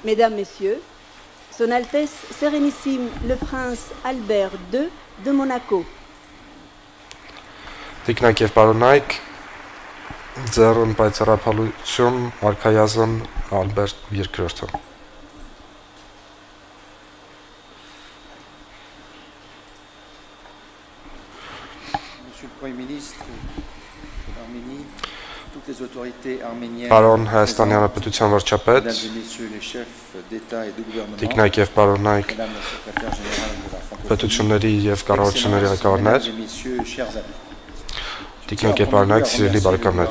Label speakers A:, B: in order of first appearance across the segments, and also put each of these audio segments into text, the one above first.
A: Mesdames, Messieurs, Son Altesse Sérénissime le Prince Albert II de Monaco.
B: Տիկնայք եւ պարոնայք, ձեռն պայծառափայլություն արքայազն Ալբերտ II-ը։
C: Monsieur le Premier ministre de l'Arménie, toutes les autorités arméniennes,
B: Պարոն Հայաստանի Հանրապետության վարչապետ,
C: mesdames et messieurs les chefs d'État et de gouvernement,
B: տիկնայք եւ պարոնայք,
C: madame la secrétaire générale de la francophonie,
B: պետությունների եւ կառավարությունների ղեկավարներ,
C: mesdames et messieurs, chers amis.
B: տիկնայք եւ պարոնայք, սիրելի բարեկամներ,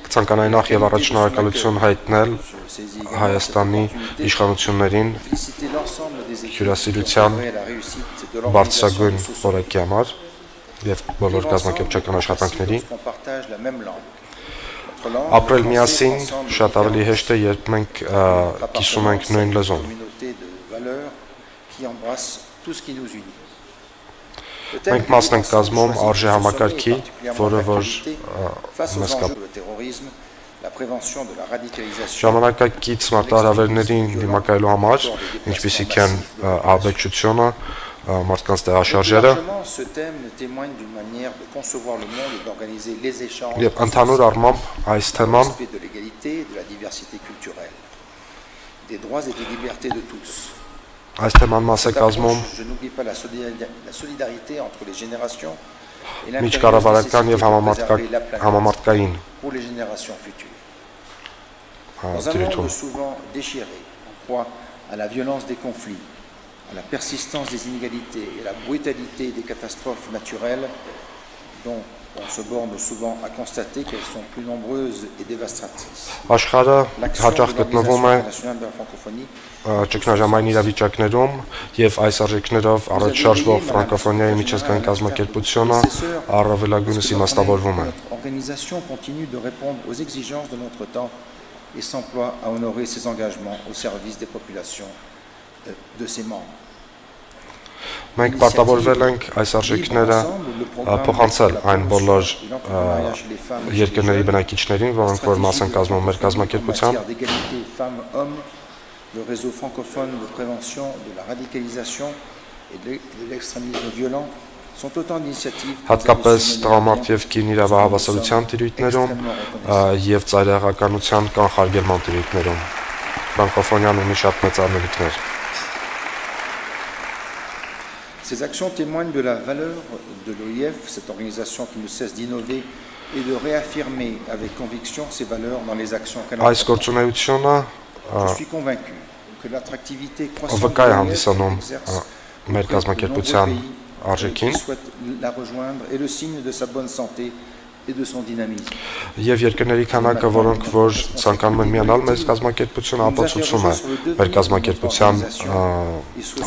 B: կցանկանայի նախ եւ առաջ շնորհակալություն հայտնել Հայաստանի իշխանություններին հյուրասիրության բարձրագույն օրենքի համար եւ բոլոր կազմակերպչական աշխատանքների։ Ապրել միասին շատ ավելի հեշտ է, երբ մենք կիսում ենք նույն լեզուն։ Մենք մասն ենք կազմում արժե համակարգի, որը որ մեզ ժամանակակից մարտահրավերներին դիմակայելու համար, ինչպիսիք են ահաբեկչությունը, մարդկանց տեղաշարժերը եւ ընդհանուր առմամբ այս թեման այս թեման մաս է կազմում միջկառավարական եւ համամարտկային
C: Dans un monde souvent déchiré, en proie à la violence des conflits, à la persistance des inégalités et à la brutalité des catastrophes naturelles, dont on se borne souvent à constater qu'elles sont plus nombreuses et dévastatrices.
B: Աշխարհը հաճախ գտնվում է
C: Nationale de la francophonie
B: ճգնաժամային իրավիճակներում եւ այս արժեքներով առաջ շարժվող ֆրանկոֆոնիայի միջազգային կազմակերպությունը առավելագույնս իմաստավորվում է։
C: Notre organisation continue de répondre aux exigences de notre temps et s'emploie à honorer ses engagements au service des populations de ses membres.
B: Մենք պարտավորվել ենք այս արժեքները փոխանցել այն բոլոր երկրների բնակիչներին, որոնք որ մաս են կազմում մեր կազմակերպության։
C: Le réseau francophone de prévention de la radicalisation et de l'extrémisme violent sont autant d'initiatives
B: Հատկապես տրամարդ եւ կին իրավահավասարության տիրույթներում եւ ծայրահեղականության կանխարգելման տիրույթներում։ Ֆրանկոֆոնիան ունի շատ մեծ անելիքներ։
C: Ces actions témoignent de la valeur de l'OIF, cette organisation qui ne cesse d'innover et de réaffirmer avec conviction ses valeurs dans les actions qu'elle
B: Այս գործունեությունը
C: Je suis convaincu que l'attractivité croissante
B: վկա է
C: de l'OIF
B: հանդիսանում
C: exerce
B: մեր կազմակերպության արժեքին
C: qui souhaitent la rejoindre et le signe de sa bonne santé et de son dynamisme.
B: եւ երկրների քանակը, որոնք որ ցանկանում են միանալ մեր կազմակերպությունը, ապացուցում է մեր կազմակերպության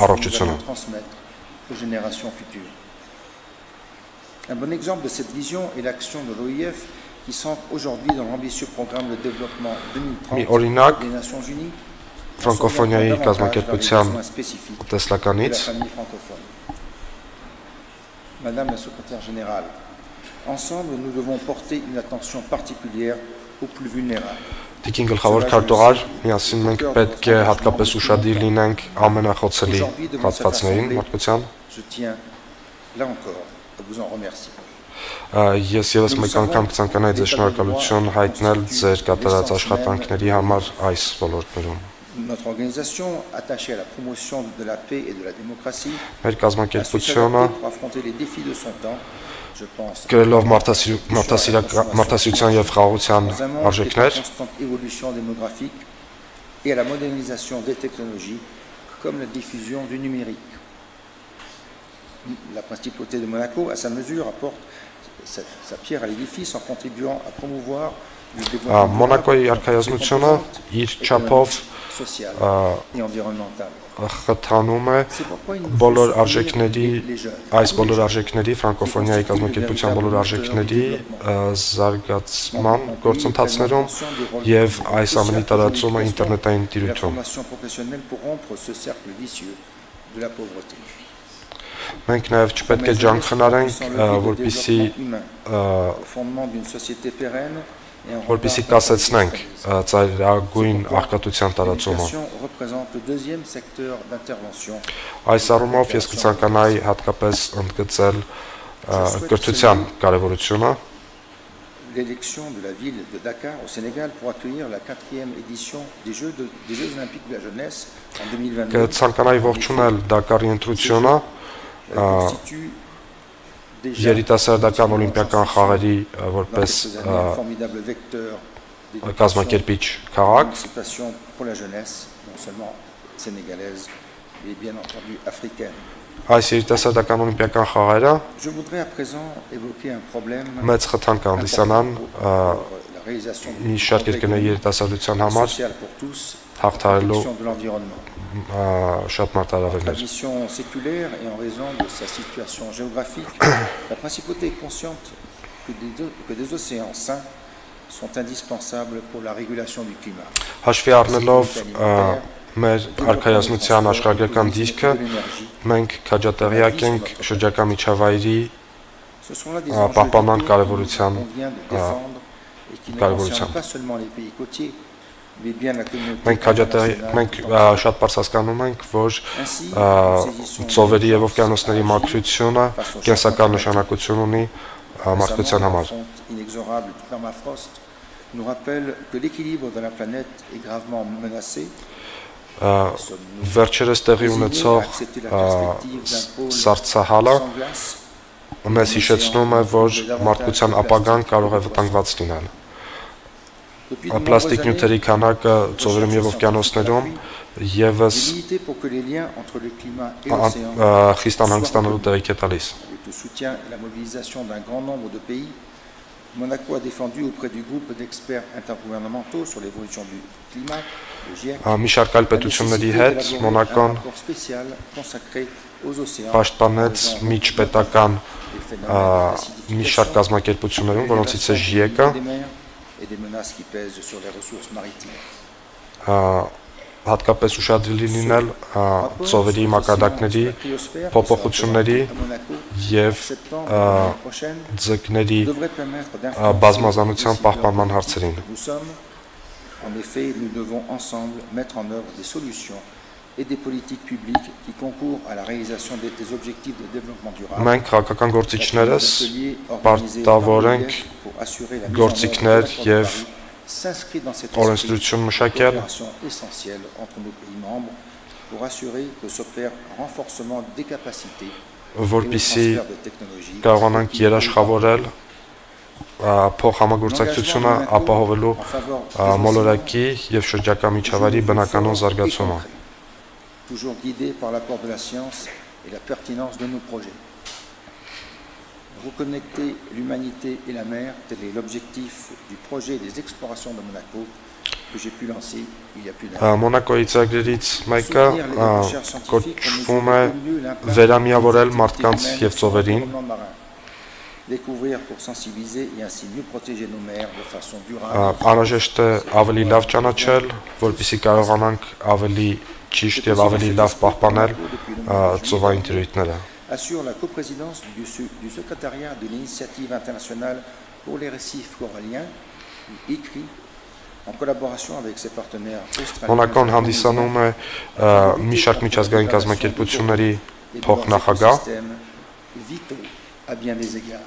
B: առողջությունը։
C: Aux générations futures. Un bon exemple de cette vision est l'action de l'OIF qui s'ancre aujourd'hui dans l'ambitieux programme de développement 2030 des Nations Unies.
B: Ֆրանկոֆոնիայի կազմակերպության տեսլականից
C: Madame la secrétaire générale, ensemble nous devons porter une attention particulière aux plus vulnérables.
B: Տիկին գլխավոր քարտուղար, միասին մենք պետք է հատկապես ուշադիր լինենք ամենախոցելի հատվածներին մարդկության։
C: Je tiens là encore à vous en remercier.
B: Ես եւս մեկ անգամ կցանկանայի ձեզ շնորհակալություն հայտնել ձեր կատարած աշխատանքների համար այս ոլորտներում։
C: Notre organisation, attachée à la promotion de la paix et de la démocratie,
B: Մեր կազմակերպությունը
C: pour affronter les défis de son temps, je pense,
B: գրելով մարդասիրության եւ խաղաղության
C: dans un monde avec la
B: արժեքներ,
C: constante évolution démographique et à la modernisation des technologies, comme la diffusion du numérique. La principauté de Monaco, à sa mesure, apporte sa pierre à l'édifice en contribuant à promouvoir le développement
B: Մոնակոյի արքայազնությունը իր չափով
C: social et environnemental.
B: խթանում է բոլոր արժեքների, այս բոլոր արժեքների, ֆրանկոֆոնիայի կազմակերպության բոլոր արժեքների զարգացման գործընթացներում եւ այս ամենի տարածումը ինտերնետային
C: La
B: տիրույթում։
C: formation professionnelle pour rompre ce cercle vicieux de la pauvreté.
B: Մենք նաեւ չպետք է ջանք խնարենք, որպիսի
C: Au fondement d'une société pérenne
B: որպեսզի կասեցնենք ծայրագույն աղքատության տարածումը։
C: Représente le deuxième secteur d'intervention.
B: Այս առումով ես կցանկանայի հատկապես ընդգծել կրթության կարևորությունը։
C: L'élection de la ville de Dakar au Sénégal pour accueillir la 4e édition des Jeux Olympiques de la jeunesse en 2022.
B: Կցանկանայի ողջունել Դակարի ընտրությունը երիտասարդական օլիմպիական խաղերի որպես կազմակերպիչ քաղաք։
C: Pour la jeunesse, non seulement sénégalaise, mais bien entendu africaine.
B: Այս երիտասարդական օլիմպիական խաղերը
C: Je voudrais à présent évoquer un problème
B: մեծ խթան կհանդիսանան մի շարք երկրների երիտասարդության համար հաղթահարելու շատ մարտահրավերներ։
C: Tradition séculaire et en raison de sa situation géographique, la principauté est consciente que des océans sains sont indispensables pour la régulation du climat.
B: Հաշվի առնելով մեր արքայազնության աշխարհագրական դիրքը, մենք քաջատեղյակ ենք շրջակա միջավայրի պահպանման կարևորության մենք շատ բարձ հասկանում ենք, որ ծովերի եւ օվկիանոսների մաքրությունը կենսական նշանակություն ունի մարդկության համար։
C: Nous rappelle que l'équilibre de la planète est gravement menacé.
B: Վերջերս տեղի ունեցող սառցահալը մեզ հիշեցնում է, որ մարդկության ապագան կարող է վտանգված լինել։ Պլաստիկ նյութերի քանակը ծովերում եւ օվկիանոսներում եւս խիստ անհանգստանալու տեղիք է տալիս։
C: Monaco a défendu auprès du groupe d'experts intergouvernementaux sur l'évolution du climat, le GIEC,
B: մի շարք այլ պետությունների հետ Մոնակոն պաշտպանեց միջպետական մի շարք կազմակերպություններում, որոնցից է GIEC-ը, հատկապես ուշադրելի լինել ծովերի մակարդակների փոփոխությունների եւ ձկների բազմազանության պահպանման հարցերին։
C: En effet, nous devons ensemble mettre en œuvre des solutions et des politiques publiques qui concourent à la réalisation des objectifs de développement durable.
B: Մենք քաղաքական գործիչներս պարտավոր ենք գործիքներ եւ
C: s'inscrit dans cette
B: օրենսդրություն մշակել
C: essentielle entre nos pays membres pour assurer que s'opère un renforcement des capacités
B: որպեսզի կարողանանք երաշխավորել փոխհամագործակցությունը ապահովելու մոլորակի եւ շրջակա միջավայրի բնականոն զարգացումը։
C: Toujours guidé par l'apport de la science et la pertinence de nos projets. Reconnecter l'humanité et la mer, tel est l'objectif du projet des explorations de Monaco que j'ai pu lancer il y a plus d'un an.
B: Մոնակոյի ծրագրերից մեկը կոչվում է վերամիավորել մարդկանց եւ ծովերին,
C: découvrir pour sensibiliser et ainsi mieux protéger nos mers de façon durable.
B: Անհրաժեշտ է ավելի լավ ճանաչել, որպեսզի կարողանանք ավելի ճիշտ եւ ավելի լավ պահպանել ծովային տիրույթները։
C: Assure la coprésidence du secrétariat de l'initiative internationale pour les récifs coralliens, ICRI, en collaboration avec ses partenaires australiens.
B: Մոնակոն հանդիսանում է մի շարք միջազգային կազմակերպությունների փոխնախագահ։
C: À bien des égards.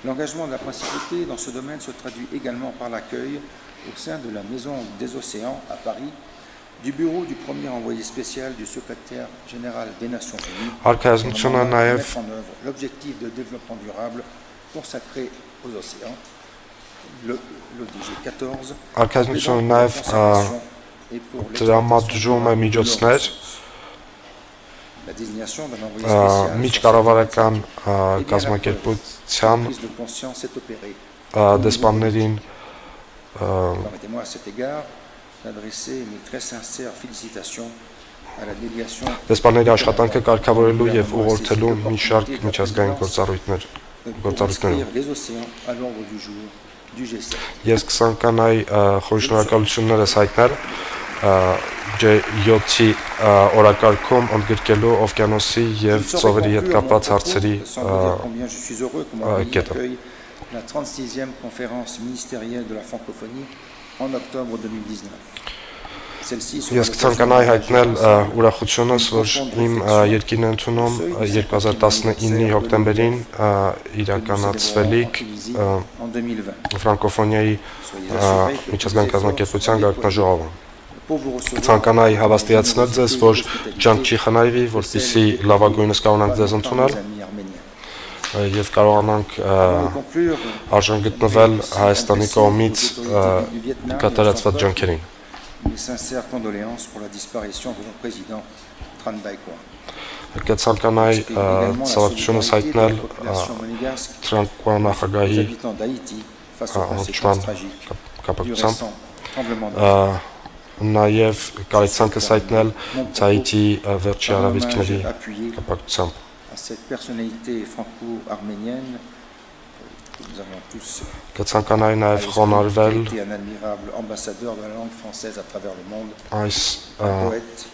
C: L'engagement de la principauté dans ce domaine se traduit également par l'accueil au sein de la Maison des Océans à Paris du bureau du premier envoyé spécial du secrétaire général des Nations Unies pour mettre en œuvre l'objectif de développement durable consacré aux océans, l'ODG 14, et pour la désignation d'un envoyé spécial
B: միջկառավարական կազմակերպության դեսպաններին
C: Permettez-moi à cet égard d'adresser mes très sincères félicitations à la délégation
B: դեսպանների աշխատանքը կարգավորելու եւ ուղղորդելու մի շարք միջազգային գործառույթներ։
C: les océans à l'ordre du jour du G7.
B: Ես կցանկանայի խորհրդանշանակություններս հայտնել G7-ի օրակարգում ընդգրկելու օվկիանոսի եւ ծովերի հետ կապված հարցերի կետը։
C: la 36e conférence ministérielle de la francophonie en octobre 2019.
B: Ես կցանկանայի հայտնել ուրախությունս, որ իմ երկիրն է ընդունում 2019-ի հոկտեմբերին իրականացվելիք ֆրանկոֆոնիայի միջազգային կազմակերպության գաղտնաժողովը։ Կցանկանայի հավաստիացնել ձեզ, որ ջանք չի խնայվի, որպեսզի լավագույնս կարողանանք ձեզ ընդունել եւ կարողանանք արժան գտնվել Հայաստանի կողմից կատարածված ջանքերին։
C: Mes sincères condoléances pour la disparition de notre président Tran Dai Quang.
B: Կցանկանայի ցավակցությունս հայտնել Թրանկուա նախագահի անոչման կապակցությամբ նաև կարիցանքս հայտնել Ցայիթի վերջի արաբիցքների կապակցությամբ։
C: À cette personnalité franco-arménienne nous avons tous
B: Կցանկանայի նաև խոնարհվել
C: été un admirable ambassadeur de la langue française à travers le monde,
B: այս
C: un poète,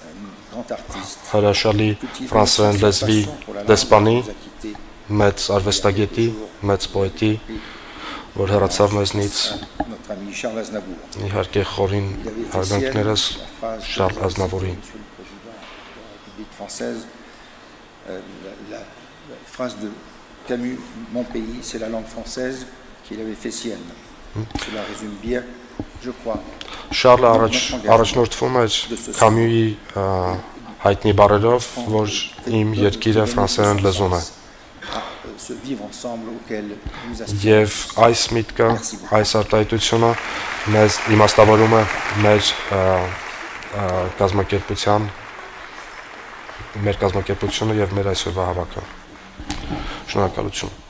C: un grand artiste,
B: հրաշալի ֆրանսերեն լեզվի դեսպանի, մեծ արվեստագետի, մեծ պոետի, որ հեռացավ մեզնից,
C: notre ami Charles Aznavour.
B: իհարկե խորին հարգանքներս Շարլ Ազնավուրին։
C: Monsieur le Président de la République française, la phrase de Camus, mon pays, c'est la langue française qu'il avait fait sienne. Cela résume bien, je crois.
B: Շարլը առաջնորդվում էր Կամյուի հայտնի բառերով, որ իմ երկիրը ֆրանսերեն լեզուն է։ Եվ այս միտքը, այս արտահայտությունը մեզ իմաստավորում է մեր կազմակերպությունը եւ մեր այսօրվա հավաքը։ Շնորհակալություն։